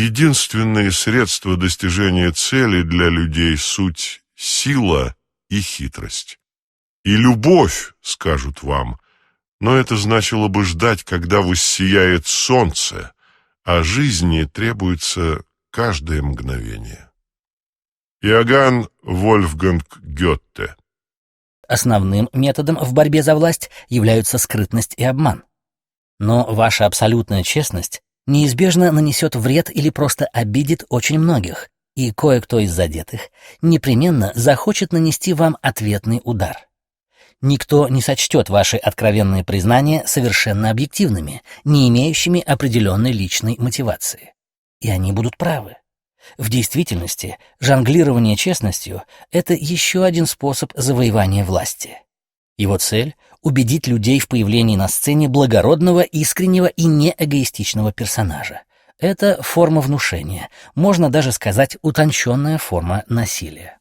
Единственные средства достижения цели для людей — суть сила и хитрость. И любовь, скажут вам, но это значило бы ждать, когда воссияет солнце, а жизни требуется каждое мгновение. Иоганн Вольфганг Гёте. Основным методом в борьбе за власть являются скрытность и обман. Но ваша абсолютная честность неизбежно нанесет вред или просто обидит очень многих, и кое-кто из задетых непременно захочет нанести вам ответный удар. Никто не сочтет ваши откровенные признания совершенно объективными, не имеющими определенной личной мотивации. И они будут правы. В действительности, жонглирование честностью — это еще один способ завоевания власти. Его цель — убедить людей в появлении на сцене благородного, искреннего и неэгоистичного персонажа. Это форма внушения, можно даже сказать, утонченная форма насилия.